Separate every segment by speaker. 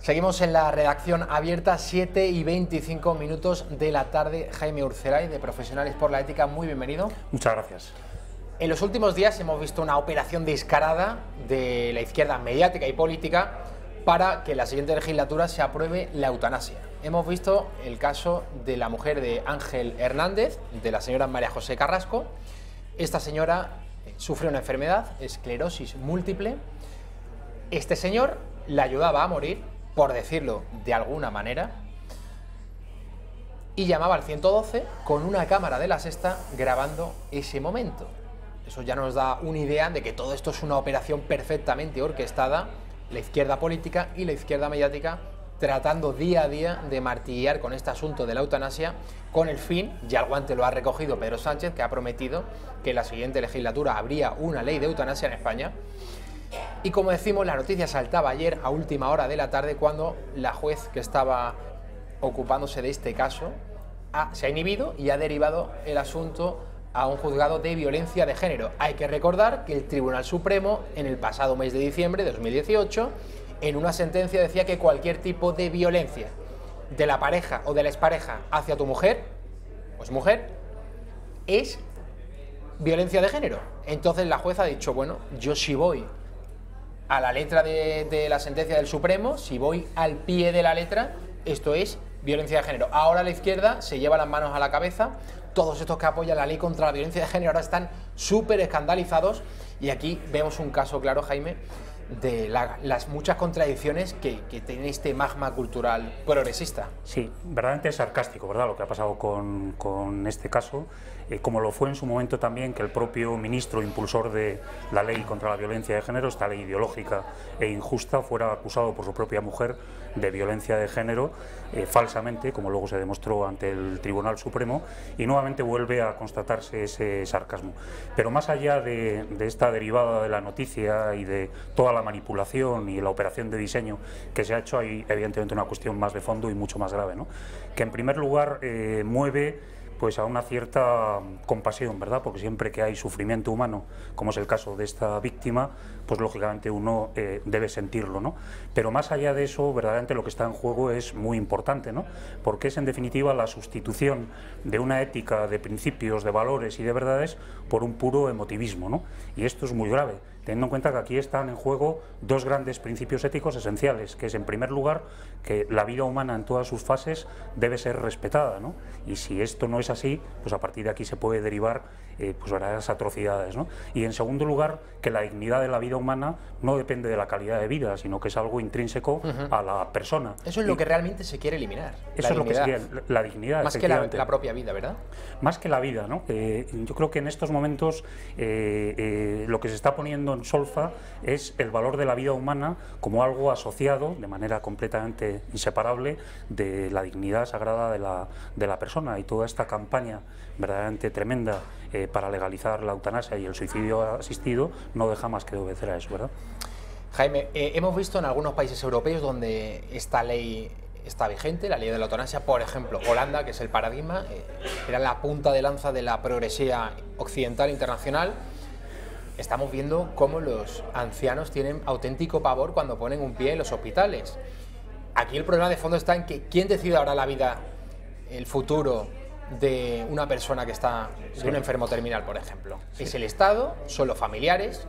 Speaker 1: Seguimos en la redacción abierta, 7:25 de la tarde. Jaime Urceray, de Profesionales por la Ética, muy bienvenido.
Speaker 2: Muchas gracias.
Speaker 1: En los últimos días hemos visto una operación descarada de la izquierda mediática y política para que en la siguiente legislatura se apruebe la eutanasia. Hemos visto el caso de la mujer de Ángel Hernández, de la señora María José Carrasco. Esta señora sufre una enfermedad, esclerosis múltiple. Este señor la ayudaba a morir, por decirlo de alguna manera, y llamaba al 112 con una cámara de La Sexta grabando ese momento. Eso ya nos da una idea de que todo esto es una operación perfectamente orquestada, la izquierda política y la izquierda mediática tratando día a día de martillar con este asunto de la eutanasia, con el fin, ya el guante lo ha recogido Pedro Sánchez, que ha prometido que en la siguiente legislatura habría una ley de eutanasia en España. Y como decimos, la noticia saltaba ayer a última hora de la tarde cuando la juez que estaba ocupándose de este caso se ha inhibido y ha derivado el asunto a un juzgado de violencia de género. Hay que recordar que el Tribunal Supremo, en el pasado mes de diciembre de 2018, en una sentencia decía que cualquier tipo de violencia de la pareja o de la expareja hacia tu mujer, pues mujer, es violencia de género. Entonces la jueza ha dicho, bueno, yo si voy a la letra de la sentencia del Supremo, si voy al pie de la letra, esto es violencia de género. Ahora la izquierda se lleva las manos a la cabeza, todos estos que apoyan la ley contra la violencia de género ahora están súper escandalizados, y aquí vemos un caso claro, Jaime, de las muchas contradicciones que tiene este magma cultural progresista.
Speaker 2: Sí, verdaderamente es sarcástico, ¿verdad?, lo que ha pasado con este caso, como lo fue en su momento también que el propio ministro impulsor de la ley contra la violencia de género, esta ley ideológica e injusta, fuera acusado por su propia mujer de violencia de género, falsamente, como luego se demostró ante el Tribunal Supremo, y nuevamente vuelve a constatarse ese sarcasmo. Pero más allá de esta derivada de la noticia y de toda la manipulación y la operación de diseño que se ha hecho, hay evidentemente una cuestión más de fondo y mucho más grave, ¿no?, que en primer lugar mueve pues a una cierta compasión, ¿verdad?, porque siempre que hay sufrimiento humano, como es el caso de esta víctima, pues lógicamente uno debe sentirlo, ¿no? Pero más allá de eso, verdaderamente lo que está en juego es muy importante, ¿no?, porque es en definitiva la sustitución de una ética, de principios, de valores y de verdades por un puro emotivismo, ¿no? Y esto es muy grave, teniendo en cuenta que aquí están en juego dos grandes principios éticos esenciales, que es, en primer lugar, que la vida humana en todas sus fases debe ser respetada, ¿no? Y si esto no es así, pues a partir de aquí se puede derivar pues verdaderas atrocidades, ¿no? Y en segundo lugar, que la dignidad de la vida humana no depende de la calidad de vida, sino que es algo intrínseco a la persona.
Speaker 1: Eso es lo que realmente se quiere eliminar.
Speaker 2: Eso es lo que sería la dignidad.
Speaker 1: Más que la propia vida, ¿verdad?
Speaker 2: Más que la vida, ¿no? Yo creo que en estos momentos lo que se está poniendo en solfa es el valor de la vida humana como algo asociado de manera completamente inseparable de la dignidad sagrada de la persona, y toda esta campaña verdaderamente tremenda para legalizar la eutanasia y el suicidio asistido no deja más que de obedecer a eso, ¿verdad?
Speaker 1: Jaime, hemos visto en algunos países europeos donde esta ley está vigente, la ley de la eutanasia, por ejemplo, Holanda, que es el paradigma, era la punta de lanza de la progresía occidental internacional. Estamos viendo cómo los ancianos tienen auténtico pavor cuando ponen un pie en los hospitales. Aquí el problema de fondo está en que ¿quién decide ahora la vida, el futuro de una persona que está de un enfermo terminal, por ejemplo? Sí. ¿Es el Estado? ¿Son los familiares?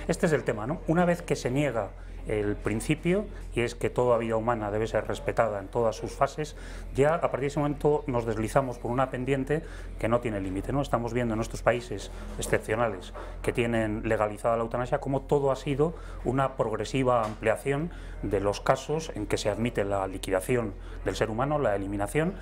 Speaker 2: Este es el tema, ¿no? Una vez que se niega el principio, y es que toda vida humana debe ser respetada en todas sus fases, ya a partir de ese momento nos deslizamos por una pendiente que no tiene límite, ¿no? Estamos viendo en estos países excepcionales que tienen legalizada la eutanasia como todo ha sido una progresiva ampliación de los casos en que se admite la liquidación del ser humano, la eliminación,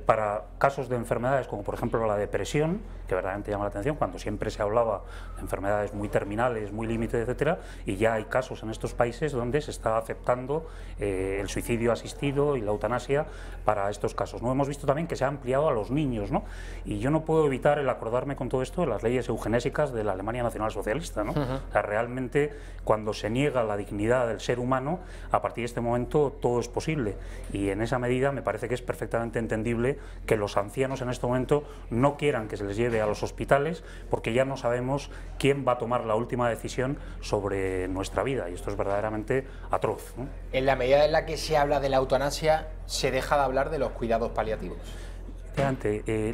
Speaker 2: para casos de enfermedades como por ejemplo la depresión, que verdaderamente llama la atención cuando siempre se hablaba de enfermedades muy terminales, muy límites, etcétera, y ya hay casos en estos países donde se está aceptando el suicidio asistido y la eutanasia para estos casos, ¿no? Hemos visto también que se ha ampliado a los niños, ¿no? Y yo no puedo evitar el acordarme con todo esto de las leyes eugenésicas de la Alemania nacionalsocialista, ¿no? O sea, realmente cuando se niega la dignidad del ser humano, a partir de este momento todo es posible, y en esa medida me parece que es perfectamente entendible que los ancianos en este momento no quieran que se les lleve a los hospitales, porque ya no sabemos quién va a tomar la última decisión sobre nuestra vida, y esto es verdad verdaderamente atroz, ¿no?
Speaker 1: En la medida en la que se habla de la eutanasia, se deja de hablar de los cuidados paliativos.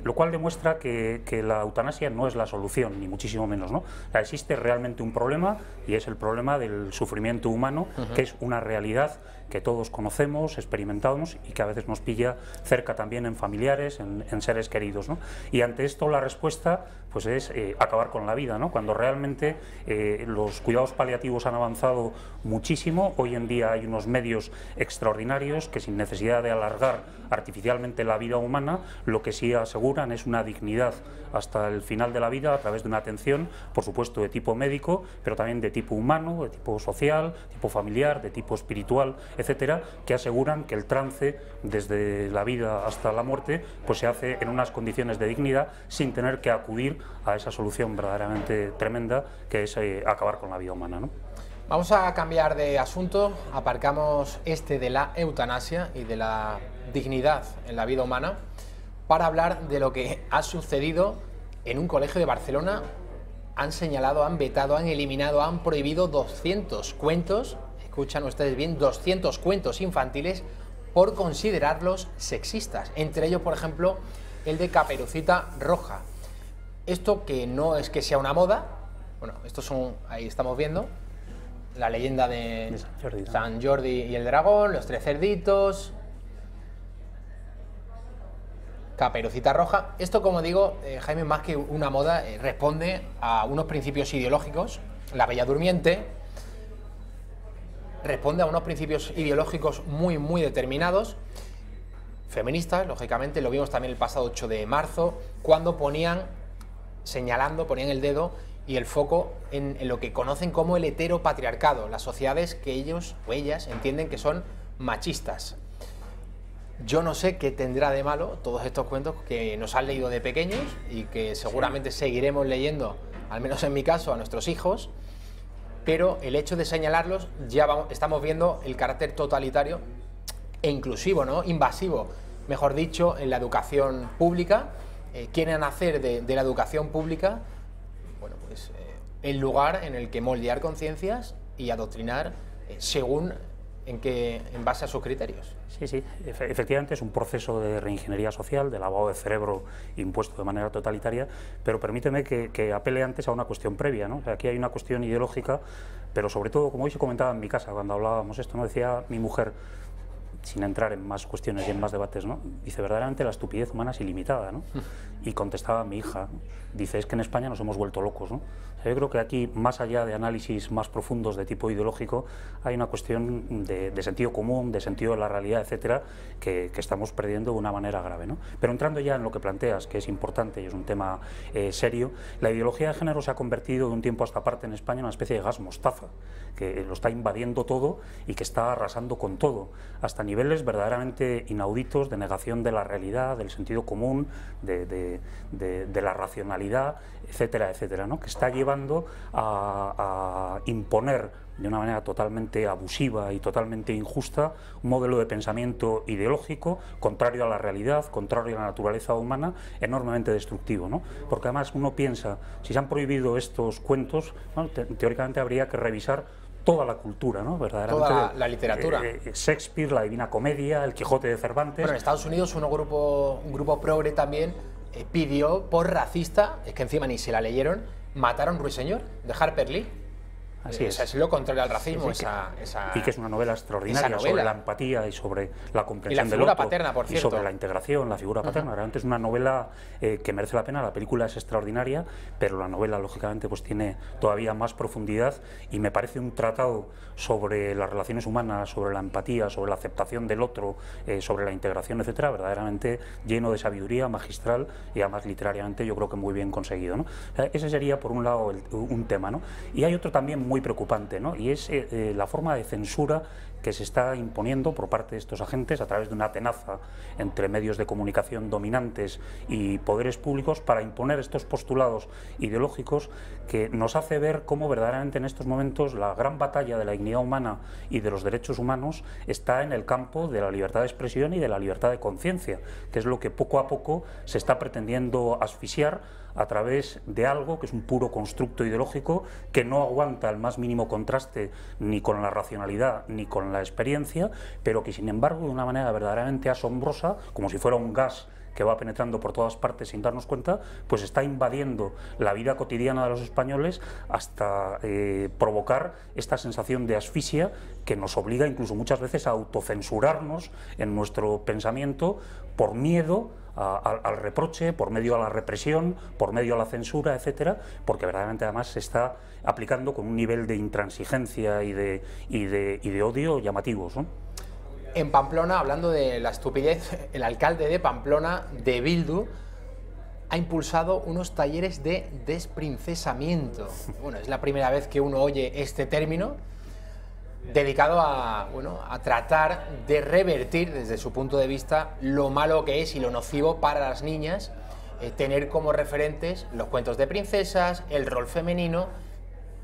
Speaker 2: Lo cual demuestra que la eutanasia no es la solución, ni muchísimo menos, ¿no? O sea, existe realmente un problema, y es el problema del sufrimiento humano, que es una realidad que todos conocemos, experimentamos y que a veces nos pilla cerca también en familiares, en seres queridos, ¿no? Y ante esto la respuesta pues es acabar con la vida, ¿no? Cuando realmente los cuidados paliativos han avanzado muchísimo. Hoy en día hay unos medios extraordinarios que, sin necesidad de alargar artificialmente la vida humana, lo que sí aseguran es una dignidad hasta el final de la vida a través de una atención, por supuesto, de tipo médico, pero también de tipo humano, de tipo social, tipo familiar, de tipo espiritual, etcétera, que aseguran que el trance desde la vida hasta la muerte pues se hace en unas condiciones de dignidad, sin tener que acudir a esa solución verdaderamente tremenda que es acabar con la vida humana, ¿no?
Speaker 1: Vamos a cambiar de asunto, aparcamos de la eutanasia y de la dignidad en la vida humana para hablar de lo que ha sucedido en un colegio de Barcelona. Han señalado, han vetado, han eliminado, han prohibido 200 cuentos, escuchan ustedes bien, 200 cuentos infantiles por considerarlos sexistas. Entre ellos, por ejemplo, el de Caperucita Roja. Esto, que no es que sea una moda, bueno, estos son, ahí estamos viendo, la leyenda de San Jordi y el dragón, los tres cerditos, Caperucita Roja. Esto, como digo, Jaime, más que una moda, responde a unos principios ideológicos. La Bella Durmiente responde a unos principios ideológicos muy determinados, feministas, lógicamente. Lo vimos también el pasado 8 de marzo, cuando ponían el dedo y el foco en lo que conocen como el heteropatriarcado, las sociedades que ellos o ellas entienden que son machistas. Yo no sé qué tendrá de malo todos estos cuentos que nos han leído de pequeños y que seguramente seguiremos leyendo, al menos en mi caso, a nuestros hijos, pero el hecho de señalarlos, estamos viendo el carácter totalitario e inclusivo, ¿no? Invasivo, mejor dicho, en la educación pública. Quieren hacer de la educación pública, bueno, pues, el lugar en el que moldear conciencias y adoctrinar según en base a sus criterios.
Speaker 2: Sí, efectivamente es un proceso de reingeniería social, de lavado de cerebro impuesto de manera totalitaria, pero permíteme que apele antes a una cuestión previa, ¿no? O sea, aquí hay una cuestión ideológica, pero sobre todo, como hoy se comentaba en mi casa cuando hablábamos esto, ¿no? Decía mi mujer, sin entrar en más cuestiones y en más debates, ¿no? Dice, verdaderamente la estupidez humana es ilimitada, ¿no? Y contestaba mi hija, dice, es que en España nos hemos vuelto locos, ¿no? O sea, yo creo que aquí, más allá de análisis más profundos de tipo ideológico, hay una cuestión de sentido común, de sentido de la realidad, etcétera, que estamos perdiendo de una manera grave, ¿no? Pero entrando ya en lo que planteas, que es importante y es un tema serio, la ideología de género se ha convertido de un tiempo a esta parte en España en una especie de gas mostaza, que lo está invadiendo todo y que está arrasando con todo, hasta niveles verdaderamente inauditos de negación de la realidad, del sentido común, de la racionalidad, etcétera, etcétera, ¿no? Que está llevando a imponer de una manera totalmente abusiva y totalmente injusta un modelo de pensamiento ideológico contrario a la realidad, contrario a la naturaleza humana, enormemente destructivo, ¿no? Porque además uno piensa, si se han prohibido estos cuentos, ¿no? Teóricamente habría que revisar toda la cultura, ¿no? Verdaderamente,
Speaker 1: toda la literatura.
Speaker 2: Shakespeare, la Divina Comedia, el Quijote de Cervantes.
Speaker 1: Bueno, en Estados Unidos un grupo progre también pidió por racista, es que encima ni se la leyeron, mataron Ruiseñor de Harper Lee.
Speaker 2: Así es.
Speaker 1: O sea, es lo contrario al racismo.
Speaker 2: Y que es una novela extraordinaria sobre la empatía y sobre la comprensión del otro.
Speaker 1: Y la figura paterna, por cierto.
Speaker 2: Y sobre la integración, la figura paterna. Realmente es una novela que merece la pena. La película es extraordinaria, pero la novela, lógicamente, pues tiene todavía más profundidad y me parece un tratado sobre las relaciones humanas, sobre la empatía, sobre la aceptación del otro, sobre la integración, etcétera, verdaderamente lleno de sabiduría, magistral y además literariamente yo creo que muy bien conseguido, ¿no? O sea, ese sería, por un lado, un tema, ¿no? Y hay otro también muy preocupante, ¿no? Y es la forma de censura que se está imponiendo por parte de estos agentes a través de una tenaza entre medios de comunicación dominantes y poderes públicos para imponer estos postulados ideológicos que nos hace ver cómo verdaderamente en estos momentos la gran batalla de la dignidad humana y de los derechos humanos está en el campo de la libertad de expresión y de la libertad de conciencia, que es lo que poco a poco se está pretendiendo asfixiar a través de algo que es un puro constructo ideológico que no aguanta el más mínimo contraste ni con la racionalidad ni con la experiencia, pero que sin embargo de una manera verdaderamente asombrosa, como si fuera un gas que va penetrando por todas partes sin darnos cuenta, pues está invadiendo la vida cotidiana de los españoles hasta provocar esta sensación de asfixia que nos obliga incluso muchas veces a autocensurarnos en nuestro pensamiento por miedo al reproche, por medio a la represión, por medio a la censura, etcétera, porque verdaderamente además se está aplicando con un nivel de intransigencia y de odio llamativos, ¿no?
Speaker 1: En Pamplona, hablando de la estupidez, el alcalde de Pamplona, de Bildu, ha impulsado unos talleres de desprincesamiento. Bueno, es la primera vez que uno oye este término, dedicado a tratar de revertir desde su punto de vista lo malo que es y lo nocivo para las niñas tener como referentes los cuentos de princesas, el rol femenino,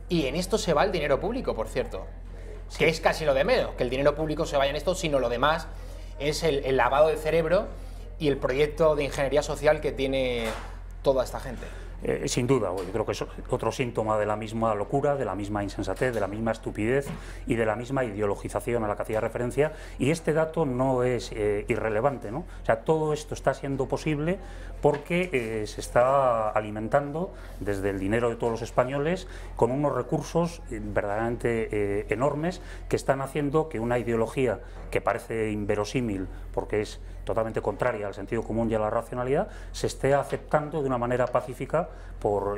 Speaker 1: y en esto se va el dinero público, por cierto, que es casi lo de menos, que el dinero público se vaya en esto, sino lo demás es el lavado de cerebro y el proyecto de ingeniería social que tiene toda esta gente.
Speaker 2: Sin duda, yo creo que es otro síntoma de la misma locura, de la misma insensatez, de la misma estupidez y de la misma ideologización a la que hacía referencia, y este dato no es irrelevante, ¿no? O sea, todo esto está siendo posible porque se está alimentando desde el dinero de todos los españoles con unos recursos verdaderamente enormes que están haciendo que una ideología que parece inverosímil porque es totalmente contraria al sentido común y a la racionalidad, se esté aceptando de una manera pacífica por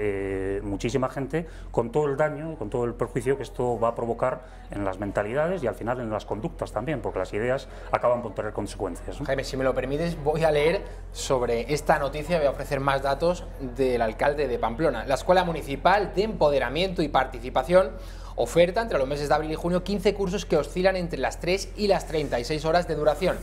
Speaker 2: muchísima gente, con todo el daño, con todo el perjuicio que esto va a provocar en las mentalidades y al final en las conductas también, porque las ideas acaban por tener consecuencias, ¿no?
Speaker 1: Jaime, si me lo permites, voy a leer sobre esta noticia, voy a ofrecer más datos del alcalde de Pamplona. La Escuela Municipal de Empoderamiento y Participación oferta entre los meses de abril y junio 15 cursos que oscilan entre las 3 y las 36 horas de duración.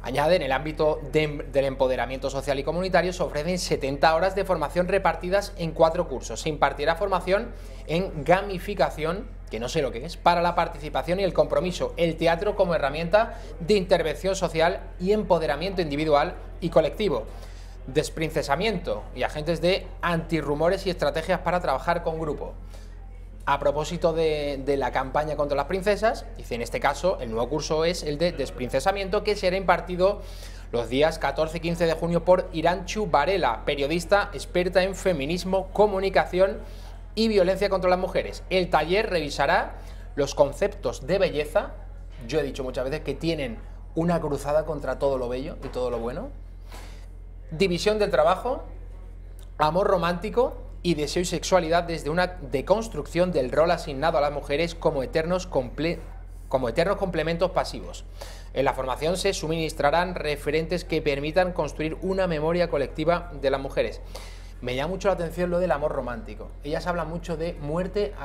Speaker 1: Añade, en el ámbito del empoderamiento social y comunitario se ofrecen 70 horas de formación repartidas en 4 cursos. Se impartirá formación en gamificación, que no sé lo que es, para la participación y el compromiso, el teatro como herramienta de intervención social y empoderamiento individual y colectivo, desprincesamiento y agentes de antirrumores y estrategias para trabajar con grupo. A propósito de la campaña contra las princesas, dice, en este caso el nuevo curso es el de desprincesamiento, que será impartido los días 14 y 15 de junio por Irantxu Varela, periodista experta en feminismo, comunicación y violencia contra las mujeres. El taller revisará los conceptos de belleza, yo he dicho muchas veces que tienen una cruzada contra todo lo bello y todo lo bueno, división del trabajo, amor romántico y deseo y sexualidad desde una deconstrucción del rol asignado a las mujeres como eternos complementos pasivos. En la formación se suministrarán referentes que permitan construir una memoria colectiva de las mujeres. Me llama mucho la atención lo del amor romántico. Ellas hablan mucho de muerte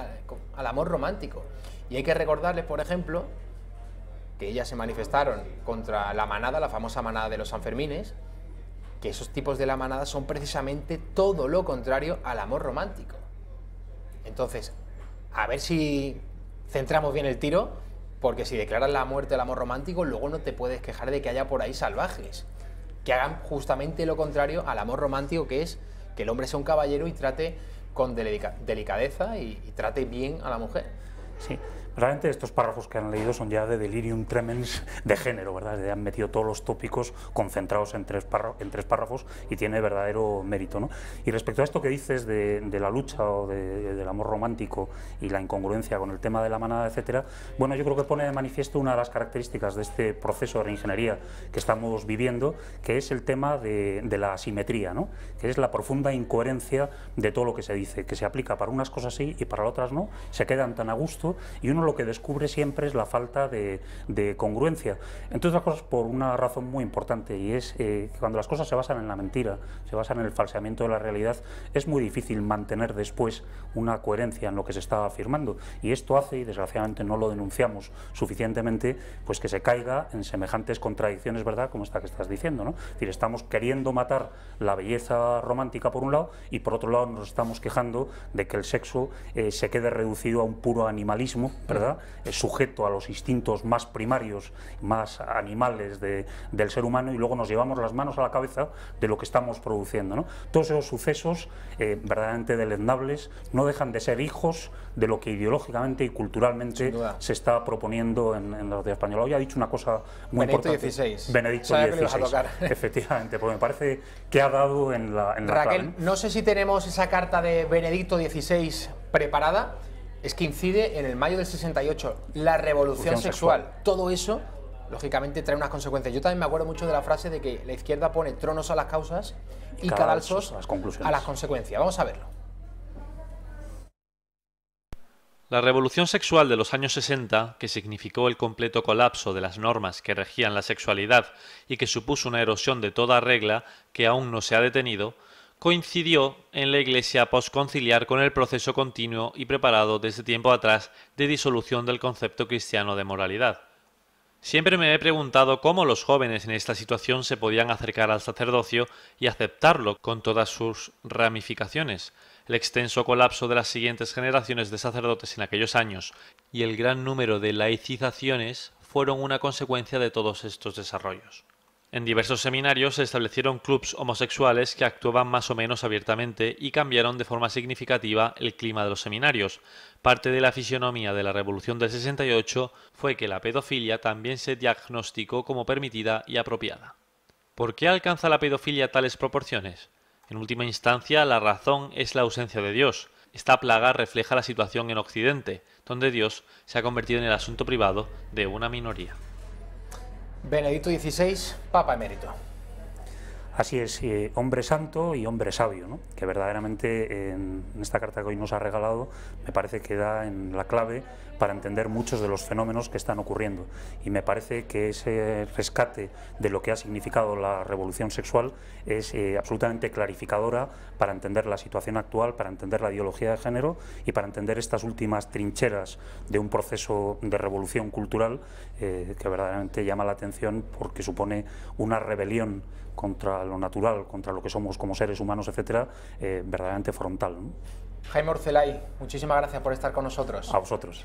Speaker 1: al amor romántico. Y hay que recordarles, por ejemplo, que ellas se manifestaron contra la manada, la famosa manada de los Sanfermines, que esos tipos de la manada son precisamente todo lo contrario al amor romántico. Entonces, a ver si centramos bien el tiro, porque si declaras la muerte al amor romántico, luego no te puedes quejar de que haya por ahí salvajes que hagan justamente lo contrario al amor romántico, que es que el hombre sea un caballero y trate con delicadeza y trate bien a la mujer.
Speaker 2: Sí. Realmente estos párrafos que han leído son ya de delirium tremens de género, ¿verdad? Han metido todos los tópicos concentrados en tres párrafos y tiene verdadero mérito, ¿no? Y respecto a esto que dices de la lucha o del amor romántico y la incongruencia con el tema de la manada, etcétera, bueno, yo creo que pone de manifiesto una de las características de este proceso de reingeniería que estamos viviendo, que es el tema de la asimetría, ¿no? Que es la profunda incoherencia de todo lo que se dice, que se aplica para unas cosas sí y para otras no, se quedan tan a gusto y uno lo que descubre siempre es la falta de congruencia. Entre otras cosas, por una razón muy importante, y es que cuando las cosas se basan en la mentira, se basan en el falseamiento de la realidad, es muy difícil mantener después una coherencia en lo que se está afirmando. Y esto hace, y desgraciadamente no lo denunciamos suficientemente, pues que se caiga en semejantes contradicciones, ¿verdad?, como esta que estás diciendo, ¿no? Es decir, estamos queriendo matar la belleza romántica por un lado, y por otro lado nos estamos quejando de que el sexo se quede reducido a un puro animalismo, ¿verdad?, sujeto a los instintos más primarios, más animales del ser humano, y luego nos llevamos las manos a la cabeza de lo que estamos produciendo, ¿no? Todos esos sucesos verdaderamente deleznables no dejan de ser hijos de lo que ideológicamente y culturalmente se está proponiendo en la sociedad española. Hoy ha dicho una cosa muy importante. Benedicto XVI. Efectivamente, porque me parece que ha dado en la
Speaker 1: Raquel,
Speaker 2: clave.
Speaker 1: No sé si tenemos esa carta de Benedicto XVI preparada. Es que incide en el mayo del 68, la revolución sexual. Todo eso, lógicamente, trae unas consecuencias. Yo también me acuerdo mucho de la frase de que la izquierda pone tronos a las causas y cadalsos a las consecuencias. Vamos a verlo.
Speaker 3: La revolución sexual de los años 60, que significó el completo colapso de las normas que regían la sexualidad y que supuso una erosión de toda regla que aún no se ha detenido, coincidió en la Iglesia posconciliar con el proceso continuo y preparado desde tiempo atrás de disolución del concepto cristiano de moralidad. Siempre me he preguntado cómo los jóvenes en esta situación se podían acercar al sacerdocio y aceptarlo con todas sus ramificaciones. El extenso colapso de las siguientes generaciones de sacerdotes en aquellos años y el gran número de laicizaciones fueron una consecuencia de todos estos desarrollos. En diversos seminarios se establecieron clubs homosexuales que actuaban más o menos abiertamente y cambiaron de forma significativa el clima de los seminarios. Parte de la fisionomía de la Revolución del 68 fue que la pedofilia también se diagnosticó como permitida y apropiada. ¿Por qué alcanza la pedofilia tales proporciones? En última instancia, la razón es la ausencia de Dios. Esta plaga refleja la situación en Occidente, donde Dios se ha convertido en el asunto privado de una minoría.
Speaker 1: Benedicto XVI, Papa Emérito.
Speaker 2: Así es, hombre santo y hombre sabio, ¿no? Que verdaderamente en esta carta que hoy nos ha regalado me parece que da en la clave para entender muchos de los fenómenos que están ocurriendo, y me parece que ese rescate de lo que ha significado la revolución sexual es absolutamente clarificadora para entender la situación actual, para entender la ideología de género y para entender estas últimas trincheras de un proceso de revolución cultural que verdaderamente llama la atención porque supone una rebelión contra lo natural, contra lo que somos como seres humanos, etcétera, verdaderamente frontal, ¿no?
Speaker 1: Jaime Orcelay, muchísimas gracias por estar con nosotros.
Speaker 2: A vosotros.